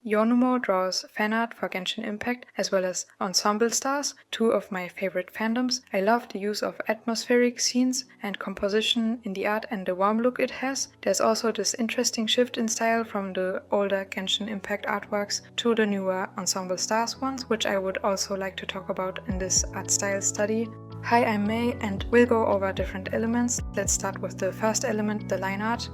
Yonumo draws fan art for Genshin Impact as well as Ensemble Stars, two of my favorite fandoms. I love the use of atmospheric scenes and composition in the art and the warm look it has. There's also this interesting shift in style from the older Genshin Impact artworks to the newer Ensemble Stars ones, which I would also like to talk about in this art style study. Hi, I'm May and we'll go over different elements. Let's start with the first element, the line art.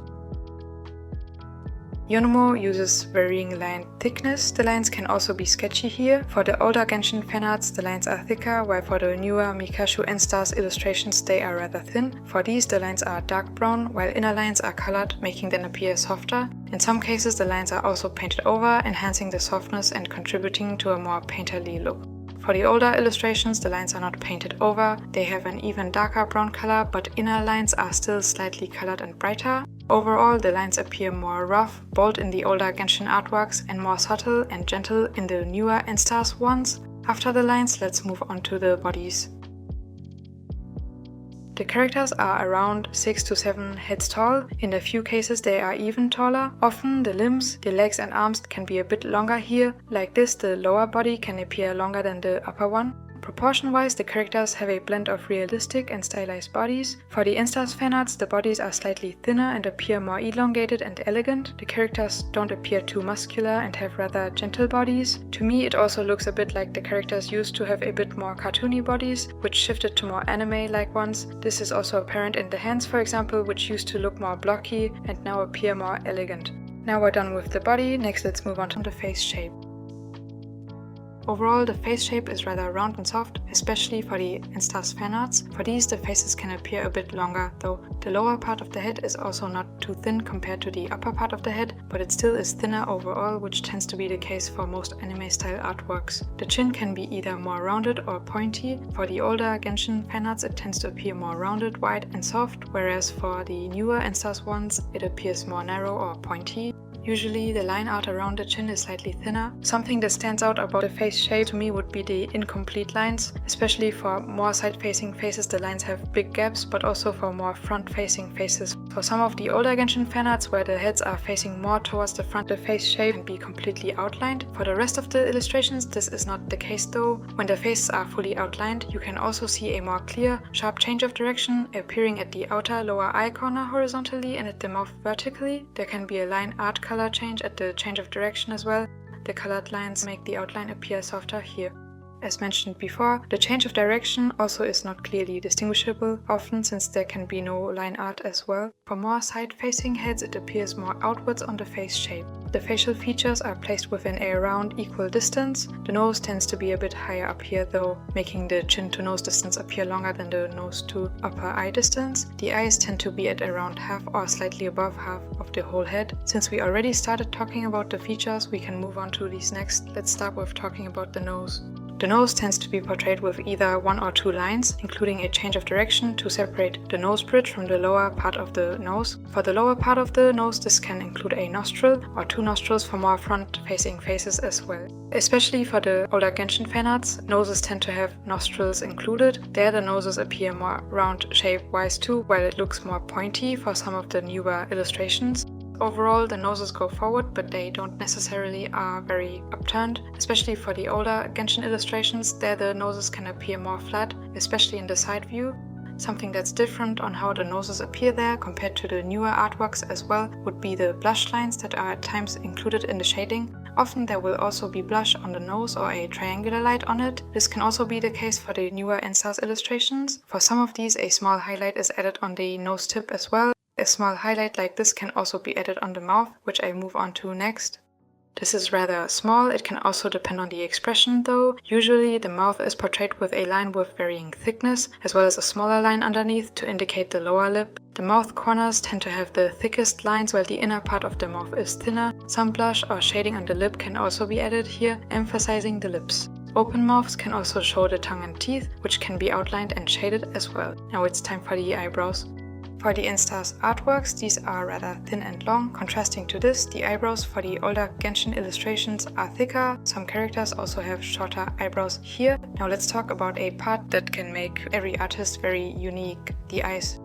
Yonumo uses varying line thickness. The lines can also be sketchy here. For the older Genshin fanarts, the lines are thicker, while for the newer Mikashu Enstars illustrations, they are rather thin. For these, the lines are dark brown, while inner lines are colored, making them appear softer. In some cases, the lines are also painted over, enhancing the softness and contributing to a more painterly look. For the older illustrations, the lines are not painted over, they have an even darker brown color, but inner lines are still slightly colored and brighter. Overall, the lines appear more rough, bold in the older Genshin artworks and more subtle and gentle in the newer Enstars ones. After the lines, let's move on to the bodies. The characters are around 6 to 7 heads tall. In a few cases they are even taller. Often the limbs, the legs and arms can be a bit longer here. Like this, the lower body can appear longer than the upper one. Proportion-wise, the characters have a blend of realistic and stylized bodies. For the Enstars fanarts, the bodies are slightly thinner and appear more elongated and elegant. The characters don't appear too muscular and have rather gentle bodies. To me, it also looks a bit like the characters used to have a bit more cartoony bodies, which shifted to more anime-like ones. This is also apparent in the hands, for example, which used to look more blocky and now appear more elegant. Now we're done with the body, next let's move on to the face shape. Overall, the face shape is rather round and soft, especially for the Enstars fanarts. For these, the faces can appear a bit longer, though the lower part of the head is also not too thin compared to the upper part of the head, but it still is thinner overall, which tends to be the case for most anime-style artworks. The chin can be either more rounded or pointy. For the older Genshin fanarts, it tends to appear more rounded, wide and soft, whereas for the newer Enstars ones, it appears more narrow or pointy. Usually the line art around the chin is slightly thinner. Something that stands out about the face shape to me would be the incomplete lines. Especially for more side-facing faces, the lines have big gaps, but also for more front-facing faces. For some of the older Genshin fanarts where the heads are facing more towards the front, the face shape can be completely outlined. For the rest of the illustrations, this is not the case though. When the faces are fully outlined, you can also see a more clear, sharp change of direction appearing at the outer lower eye corner horizontally and at the mouth vertically. There can be a line art color change at the change of direction as well. The colored lines make the outline appear softer here. As mentioned before, the change of direction also is not clearly distinguishable, often since there can be no line art as well. For more side-facing heads, it appears more outwards on the face shape. The facial features are placed within a round equal distance. The nose tends to be a bit higher up here though, making the chin to nose distance appear longer than the nose to upper eye distance. The eyes tend to be at around half or slightly above half of the whole head. Since we already started talking about the features, we can move on to these next. Let's start with talking about the nose. The nose tends to be portrayed with either one or two lines, including a change of direction to separate the nose bridge from the lower part of the nose. For the lower part of the nose, this can include a nostril or two nostrils for more front-facing faces as well. Especially for the older Genshin fanarts, noses tend to have nostrils included. There the noses appear more round shape-wise too, while it looks more pointy for some of the newer illustrations. Overall, the noses go forward, but they don't necessarily are very upturned. Especially for the older Genshin illustrations, there the noses can appear more flat, especially in the side view. Something that's different on how the noses appear there compared to the newer artworks as well would be the blush lines that are at times included in the shading. Often there will also be blush on the nose or a triangular light on it. This can also be the case for the newer Enstars illustrations. For some of these, a small highlight is added on the nose tip as well. A small highlight like this can also be added on the mouth, which I move on to next. This is rather small, it can also depend on the expression though. Usually the mouth is portrayed with a line with varying thickness, as well as a smaller line underneath to indicate the lower lip. The mouth corners tend to have the thickest lines while the inner part of the mouth is thinner. Some blush or shading on the lip can also be added here, emphasizing the lips. Open mouths can also show the tongue and teeth, which can be outlined and shaded as well. Now it's time for the eyebrows. For the Enstars artworks, these are rather thin and long. Contrasting to this, the eyebrows for the older Genshin illustrations are thicker. Some characters also have shorter eyebrows here. Now let's talk about a part that can make every artist very unique, the eyes.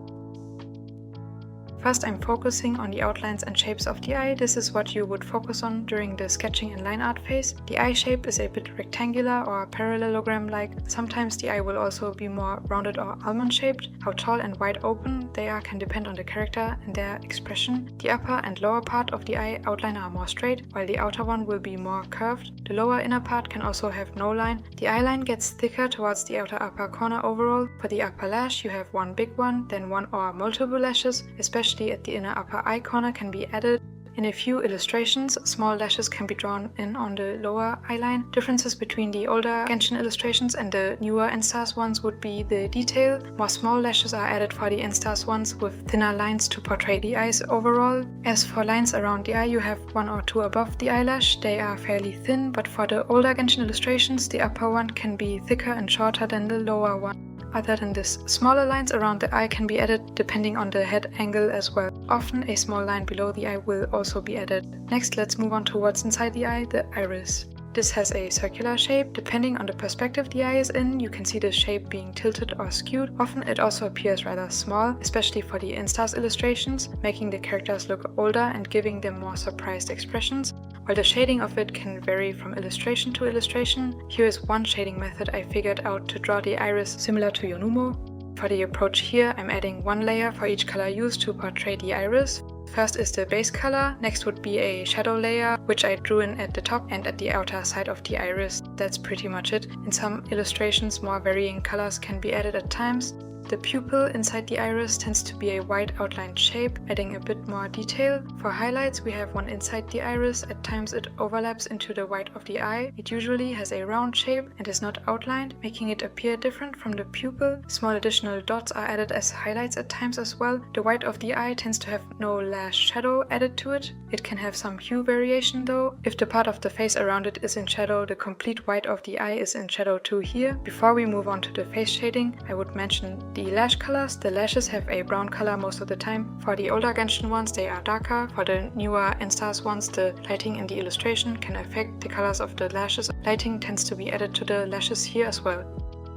First, I'm focusing on the outlines and shapes of the eye. This is what you would focus on during the sketching and line art phase. The eye shape is a bit rectangular or parallelogram-like. Sometimes the eye will also be more rounded or almond-shaped. How tall and wide open they are can depend on the character and their expression. The upper and lower part of the eye outline are more straight, while the outer one will be more curved. The lower inner part can also have no line. The eye line gets thicker towards the outer upper corner overall. For the upper lash, you have one big one, then one or multiple lashes, especially at the inner upper eye corner, can be added. In a few illustrations, small lashes can be drawn in on the lower eyeline. Differences between the older Genshin illustrations and the newer Enstars ones would be the detail. More small lashes are added for the Enstars ones with thinner lines to portray the eyes overall. As for lines around the eye, you have one or two above the eyelash. They are fairly thin, but for the older Genshin illustrations, the upper one can be thicker and shorter than the lower one. Other than this, smaller lines around the eye can be added depending on the head angle as well. Often a small line below the eye will also be added. Next, let's move on to what's inside the eye, the iris. This has a circular shape. Depending on the perspective the eye is in, you can see the shape being tilted or skewed. Often it also appears rather small, especially for the Enstars illustrations, making the characters look older and giving them more surprised expressions, while the shading of it can vary from illustration to illustration. Here is one shading method I figured out to draw the iris similar to Yonumo. For the approach here, I'm adding one layer for each color used to portray the iris. First is the base color, next would be a shadow layer, which I drew in at the top and at the outer side of the iris. That's pretty much it. In some illustrations, more varying colors can be added at times. The pupil inside the iris tends to be a white outlined shape, adding a bit more detail. For highlights, we have one inside the iris. At times it overlaps into the white of the eye. It usually has a round shape and is not outlined, making it appear different from the pupil. Small additional dots are added as highlights at times as well. The white of the eye tends to have no lash shadow added to it. It can have some hue variation though. If the part of the face around it is in shadow, the complete white of the eye is in shadow too here. Before we move on to the face shading, I would mention the lash colors. The lashes have a brown color most of the time. For the older Genshin ones, they are darker. For the newer Enstars ones, the lighting in the illustration can affect the colors of the lashes. Lighting tends to be added to the lashes here as well.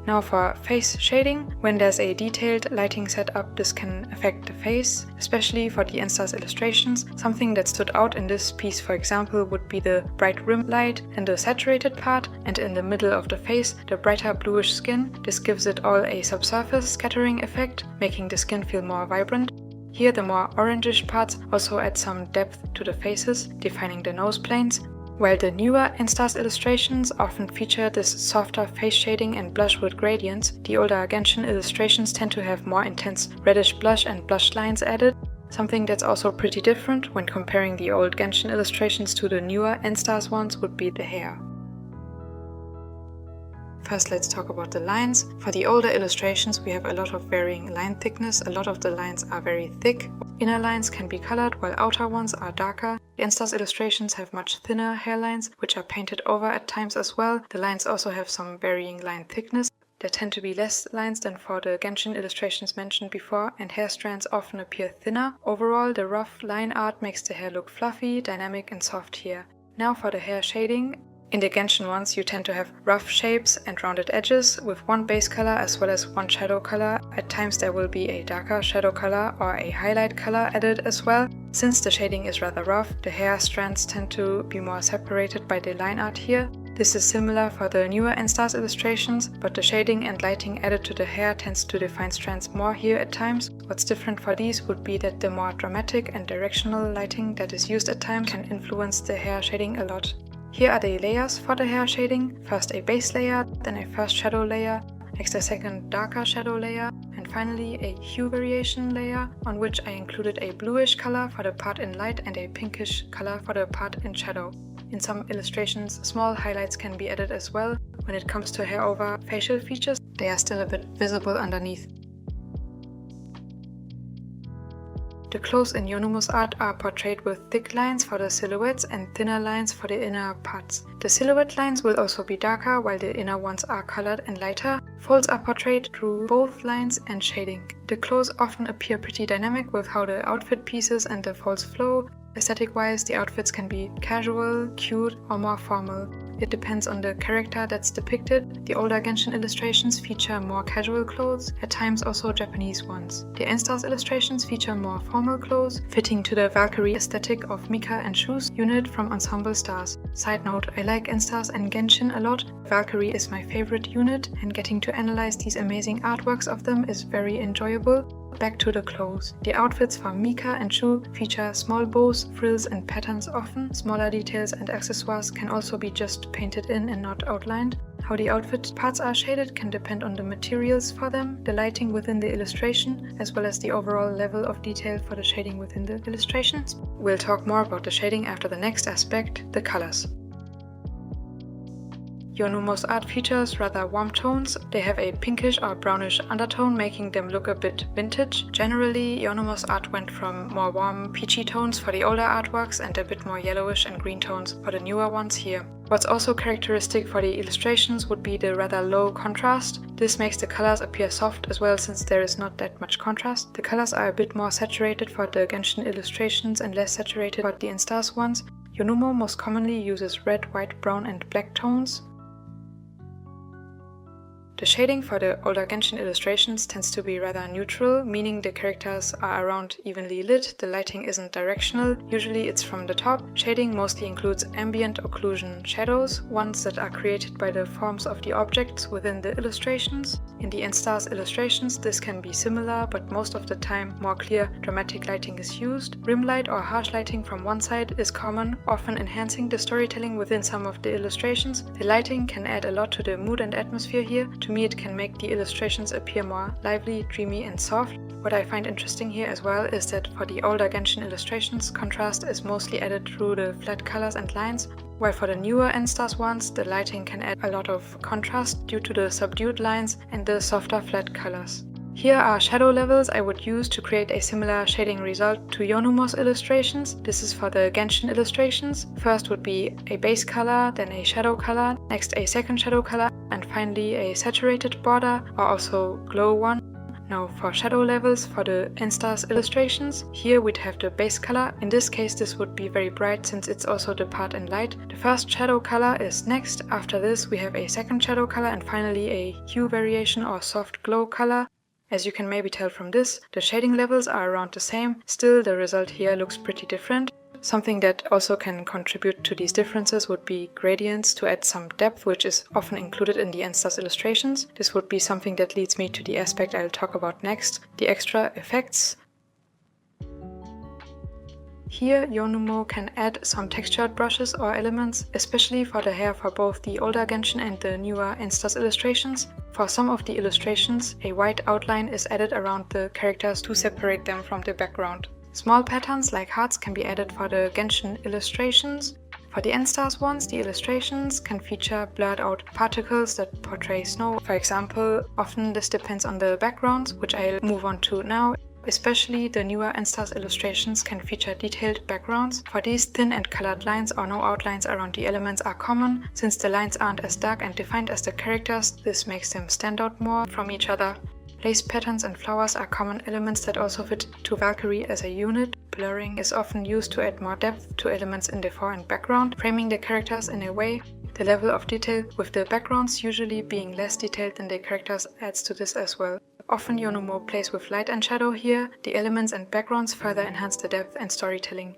Now for face shading, when there's a detailed lighting setup, this can affect the face, especially for the Enstars illustrations. Something that stood out in this piece, for example, would be the bright rim light and the saturated part, and in the middle of the face, the brighter bluish skin. This gives it all a subsurface scattering effect, making the skin feel more vibrant. Here the more orangish parts also add some depth to the faces, defining the nose planes. While the newer Enstars illustrations often feature this softer face shading and blush with gradients, the older Genshin illustrations tend to have more intense reddish blush and blush lines added. Something that's also pretty different when comparing the old Genshin illustrations to the newer Enstars ones would be the hair. First, let's talk about the lines. For the older illustrations, we have a lot of varying line thickness. A lot of the lines are very thick. Inner lines can be colored, while outer ones are darker. The Enstars illustrations have much thinner hairlines, which are painted over at times as well. The lines also have some varying line thickness. There tend to be less lines than for the Genshin illustrations mentioned before, and hair strands often appear thinner. Overall, the rough line art makes the hair look fluffy, dynamic and soft here. Now for the hair shading. In the Genshin ones, you tend to have rough shapes and rounded edges with one base color as well as one shadow color. At times there will be a darker shadow color or a highlight color added as well. Since the shading is rather rough, the hair strands tend to be more separated by the line art here. This is similar for the newer Enstars illustrations, but the shading and lighting added to the hair tends to define strands more here at times. What's different for these would be that the more dramatic and directional lighting that is used at times can influence the hair shading a lot. Here are the layers for the hair shading. First a base layer, then a first shadow layer, next a second darker shadow layer, and finally a hue variation layer, on which I included a bluish color for the part in light and a pinkish color for the part in shadow. In some illustrations, small highlights can be added as well. When it comes to hair over facial features, they are still a bit visible underneath. The clothes in Yonumo's art are portrayed with thick lines for the silhouettes and thinner lines for the inner parts. The silhouette lines will also be darker, while the inner ones are colored and lighter. Folds are portrayed through both lines and shading. The clothes often appear pretty dynamic with how the outfit pieces and the folds flow. Aesthetic-wise, the outfits can be casual, cute, or more formal. It depends on the character that's depicted. The older Genshin illustrations feature more casual clothes, at times also Japanese ones. The Enstars illustrations feature more formal clothes, fitting to the Valkyrie aesthetic of Mika and Shu's unit from Ensemble Stars. Side note, I like Enstars and Genshin a lot. Valkyrie is my favorite unit, and getting to analyze these amazing artworks of them is very enjoyable. Back to the clothes. The outfits for Mika and Shu feature small bows, frills and patterns often. Smaller details and accessoires can also be just painted in and not outlined. How the outfit parts are shaded can depend on the materials for them, the lighting within the illustration, as well as the overall level of detail for the shading within the illustrations. We'll talk more about the shading after the next aspect, the colors. Yonumo's art features rather warm tones. They have a pinkish or brownish undertone, making them look a bit vintage. Generally, Yonumo's art went from more warm, peachy tones for the older artworks and a bit more yellowish and green tones for the newer ones here. What's also characteristic for the illustrations would be the rather low contrast. This makes the colors appear soft as well, since there is not that much contrast. The colors are a bit more saturated for the Genshin illustrations and less saturated for the Enstars ones. Yonumo most commonly uses red, white, brown and black tones. The shading for the older Genshin illustrations tends to be rather neutral, meaning the characters are around evenly lit, the lighting isn't directional, usually it's from the top. Shading mostly includes ambient occlusion shadows, ones that are created by the forms of the objects within the illustrations. In the Enstars illustrations this can be similar, but most of the time more clear, dramatic lighting is used. Rim light or harsh lighting from one side is common, often enhancing the storytelling within some of the illustrations. The lighting can add a lot to the mood and atmosphere here. To me, it can make the illustrations appear more lively, dreamy and soft. What I find interesting here as well is that for the older Genshin illustrations, contrast is mostly added through the flat colors and lines, while for the newer Enstars ones, the lighting can add a lot of contrast due to the subdued lines and the softer flat colors. Here are shadow levels I would use to create a similar shading result to Yonumo's illustrations. This is for the Genshin illustrations. First would be a base color, then a shadow color, next a second shadow color, and finally a saturated border or also glow one. Now for shadow levels for the Enstars illustrations, here we'd have the base color. In this case this would be very bright since it's also the part in light. The first shadow color is next. After this we have a second shadow color and finally a hue variation or soft glow color. As you can maybe tell from this, the shading levels are around the same, still the result here looks pretty different. Something that also can contribute to these differences would be gradients to add some depth, which is often included in the Enstars illustrations. This would be something that leads me to the aspect I'll talk about next, the extra effects. Here, Yonumo can add some textured brushes or elements, especially for the hair for both the older Genshin and the newer Enstars illustrations. For some of the illustrations, a white outline is added around the characters to separate them from the background. Small patterns like hearts can be added for the Genshin illustrations. For the Enstars ones, the illustrations can feature blurred out particles that portray snow. For example, often this depends on the backgrounds, which I'll move on to now. Especially the newer Enstars illustrations can feature detailed backgrounds. For these, thin and colored lines or no outlines around the elements are common. Since the lines aren't as dark and defined as the characters, this makes them stand out more from each other. Lace patterns and flowers are common elements that also fit to Valkyrie as a unit. Blurring is often used to add more depth to elements in the fore and background, framing the characters in a way. The level of detail with the backgrounds usually being less detailed than the characters adds to this as well. Often Yonumo plays with light and shadow here. The elements and backgrounds further enhance the depth and storytelling.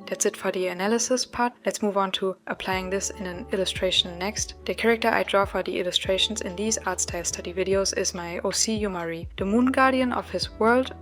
That's it for the analysis part. Let's move on to applying this in an illustration next. The character I draw for the illustrations in these art style study videos is my OC Yumari, the moon guardian of his world.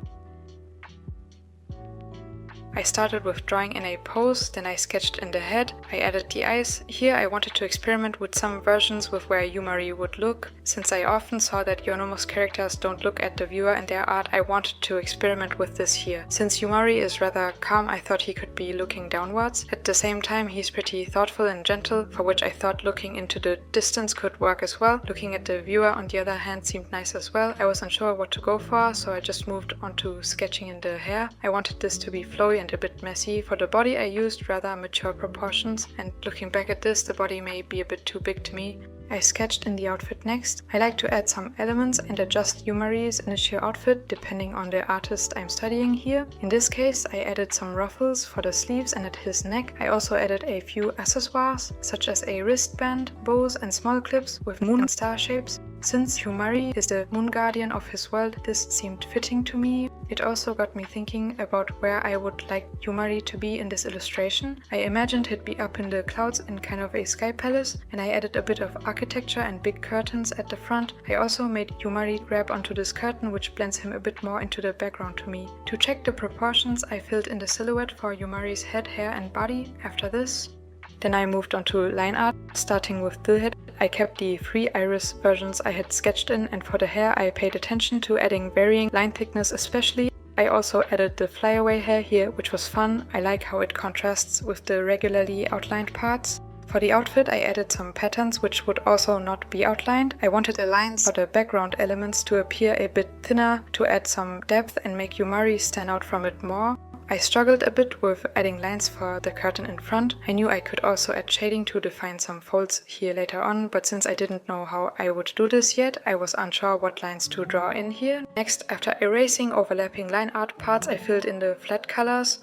I started with drawing in a pose, then I sketched in the head, I added the eyes. Here I wanted to experiment with some versions with where Yumari would look. Since I often saw that Yonumo's characters don't look at the viewer in their art, I wanted to experiment with this here. Since Yumari is rather calm, I thought he could be looking downwards. At the same time he's pretty thoughtful and gentle, for which I thought looking into the distance could work as well. Looking at the viewer on the other hand seemed nice as well. I was unsure what to go for, so I just moved on to sketching in the hair. I wanted this to be flowy and a bit messy. For the body I used rather mature proportions, and looking back at this, the body may be a bit too big to me. I sketched in the outfit next. I like to add some elements and adjust Yumari's initial outfit depending on the artist I'm studying here. In this case, I added some ruffles for the sleeves and at his neck. I also added a few accessoires, such as a wristband, bows and small clips with moon and star shapes. Since Yumari is the moon guardian of his world, this seemed fitting to me. It also got me thinking about where I would like Yumari to be in this illustration. I imagined he'd be up in the clouds in kind of a sky palace, and I added a bit of architecture and big curtains at the front. I also made Yumari grab onto this curtain, which blends him a bit more into the background to me. To check the proportions, I filled in the silhouette for Yumari's head, hair and body after this. Then I moved on to line art, starting with the head. I kept the 3 iris versions I had sketched in, and for the hair I paid attention to adding varying line thickness especially. I also added the flyaway hair here, which was fun. I like how it contrasts with the regularly outlined parts. For the outfit I added some patterns which would also not be outlined. I wanted the lines for the background elements to appear a bit thinner to add some depth and make Yumari stand out from it more. I struggled a bit with adding lines for the curtain in front. I knew I could also add shading to define some folds here later on, but since I didn't know how I would do this yet, I was unsure what lines to draw in here. Next, after erasing overlapping line art parts, I filled in the flat colors.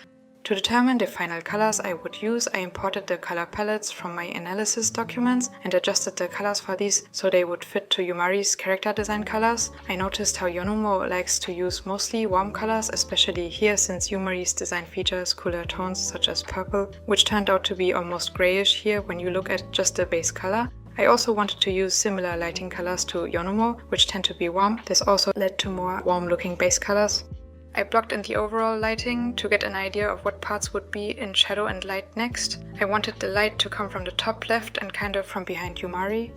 To determine the final colors I would use, I imported the color palettes from my analysis documents and adjusted the colors for these so they would fit to Yumari's character design colors. I noticed how Yonumo likes to use mostly warm colors, especially here since Yumari's design features cooler tones such as purple, which turned out to be almost grayish here when you look at just the base color. I also wanted to use similar lighting colors to Yonumo, which tend to be warm. This also led to more warm looking base colors. I blocked in the overall lighting to get an idea of what parts would be in shadow and light next. I wanted the light to come from the top left and kind of from behind Yumari.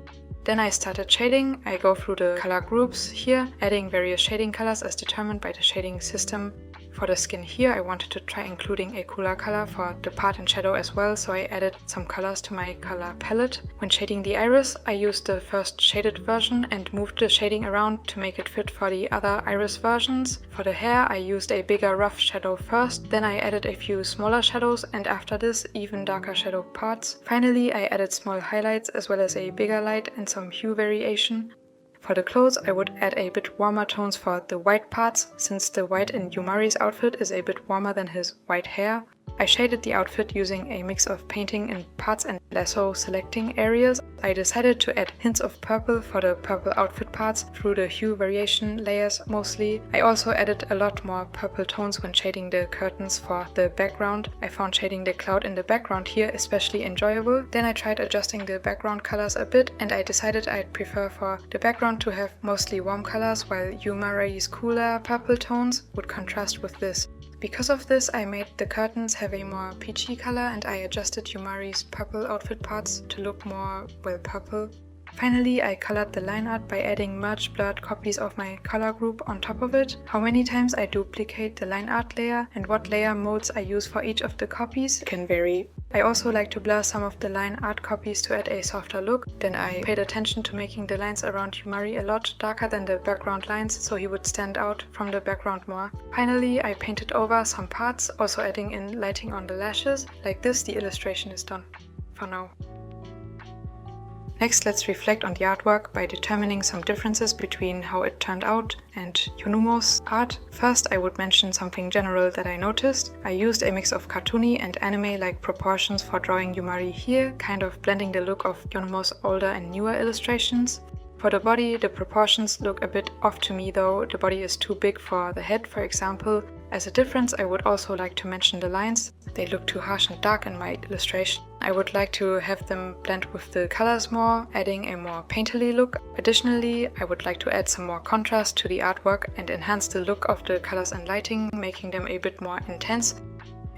Then I started shading. I go through the color groups here, adding various shading colors as determined by the shading system. For the skin here, I wanted to try including a cooler color for the part in shadow as well, so I added some colors to my color palette. When shading the iris, I used the first shaded version and moved the shading around to make it fit for the other iris versions. For the hair, I used a bigger rough shadow first, then I added a few smaller shadows, and after this, even darker shadow parts. Finally, I added small highlights as well as a bigger light and some hue variation. For the clothes, I would add a bit warmer tones for the white parts, since the white in Yumari's outfit is a bit warmer than his white hair. I shaded the outfit using a mix of painting in parts and lasso selecting areas. I decided to add hints of purple for the purple outfit parts through the hue variation layers mostly. I also added a lot more purple tones when shading the curtains for the background. I found shading the cloud in the background here especially enjoyable. Then I tried adjusting the background colors a bit, and I decided I'd prefer for the background to have mostly warm colors, while Yumari's cooler purple tones would contrast with this. Because of this, I made the curtains have a more peachy color, and I adjusted Yumari's purple outfit parts to look more, well, purple. Finally, I colored the line art by adding merged blurred copies of my color group on top of it. How many times I duplicate the line art layer and what layer modes I use for each of the copies can vary. I also like to blur some of the line art copies to add a softer look. Then I paid attention to making the lines around Yumari a lot darker than the background lines, so he would stand out from the background more. Finally, I painted over some parts, also adding in lighting on the lashes. Like this, the illustration is done for now. Next, let's reflect on the artwork by determining some differences between how it turned out and Yonumo's art. First, I would mention something general that I noticed. I used a mix of cartoony and anime-like proportions for drawing Yumari here, kind of blending the look of Yonumo's older and newer illustrations. For the body, the proportions look a bit off to me though. The body is too big for the head, for example. As a difference, I would also like to mention the lines. They look too harsh and dark in my illustration. I would like to have them blend with the colors more, adding a more painterly look. Additionally, I would like to add some more contrast to the artwork and enhance the look of the colors and lighting, making them a bit more intense.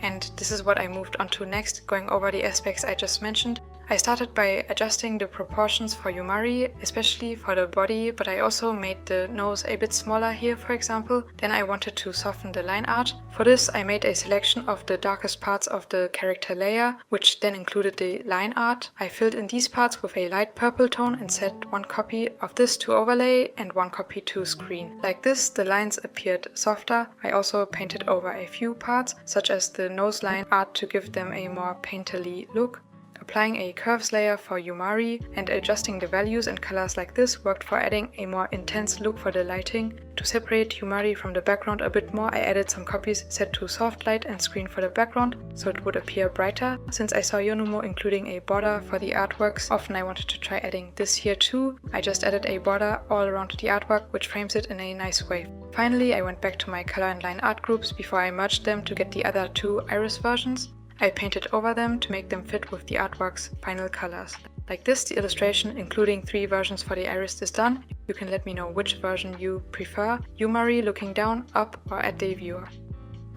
And this is what I moved on to next, going over the aspects I just mentioned. I started by adjusting the proportions for Yumari, especially for the body, but I also made the nose a bit smaller here, for example. Then I wanted to soften the line art. For this, I made a selection of the darkest parts of the character layer, which then included the line art. I filled in these parts with a light purple tone and set one copy of this to overlay and one copy to screen. Like this, the lines appeared softer. I also painted over a few parts, such as the nose line art, to give them a more painterly look. Applying a curves layer for Yumari and adjusting the values and colors like this worked for adding a more intense look for the lighting. To separate Yumari from the background a bit more, I added some copies set to soft light and screen for the background so it would appear brighter. Since I saw Yonumo including a border for the artworks, often I wanted to try adding this here too. I just added a border all around the artwork which frames it in a nice way. Finally, I went back to my color and line art groups before I merged them to get the other two iris versions. I painted over them to make them fit with the artwork's final colors. Like this, the illustration, including 3 versions for the iris, is done. You can let me know which version you prefer, Yumari looking down, up, or at the viewer.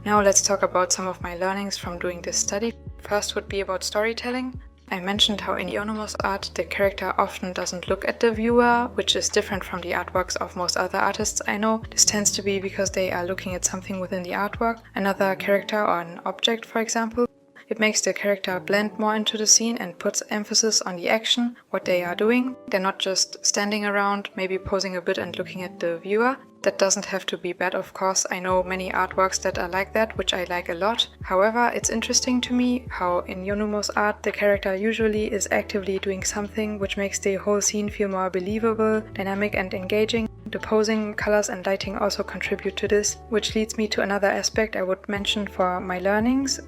Now let's talk about some of my learnings from doing this study. First would be about storytelling. I mentioned how in Yonumo's art the character often doesn't look at the viewer, which is different from the artworks of most other artists I know. This tends to be because they are looking at something within the artwork, another character or an object for example. It makes the character blend more into the scene and puts emphasis on the action, what they are doing. They're not just standing around, maybe posing a bit and looking at the viewer. That doesn't have to be bad, of course. I know many artworks that are like that, which I like a lot. However, it's interesting to me how in Yonumo's art the character usually is actively doing something which makes the whole scene feel more believable, dynamic and engaging. The posing, colors and lighting also contribute to this, which leads me to another aspect I would mention for my learnings.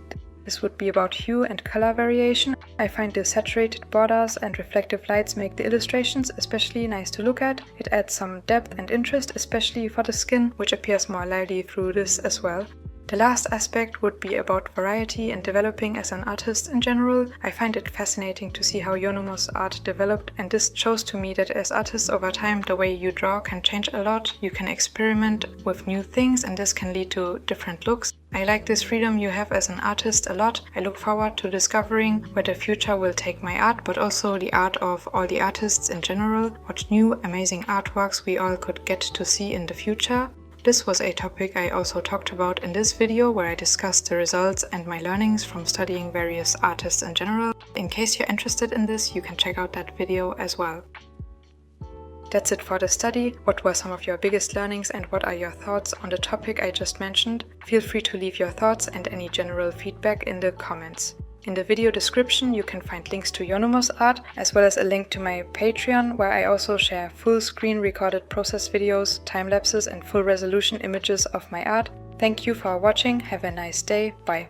This would be about hue and color variation. I find the saturated borders and reflective lights make the illustrations especially nice to look at. It adds some depth and interest, especially for the skin, which appears more lively through this as well. The last aspect would be about variety and developing as an artist in general. I find it fascinating to see how Yonumo's art developed, and this shows to me that as artists over time the way you draw can change a lot. You can experiment with new things and this can lead to different looks. I like this freedom you have as an artist a lot. I look forward to discovering where the future will take my art, but also the art of all the artists in general, what new amazing artworks we all could get to see in the future. This was a topic I also talked about in this video where I discussed the results and my learnings from studying various artists in general. In case you're interested in this, you can check out that video as well. That's it for the study. What were some of your biggest learnings and what are your thoughts on the topic I just mentioned? Feel free to leave your thoughts and any general feedback in the comments. In the video description you can find links to Yonumo's art as well as a link to my Patreon where I also share full screen recorded process videos, time lapses and full resolution images of my art. Thank you for watching, have a nice day, bye.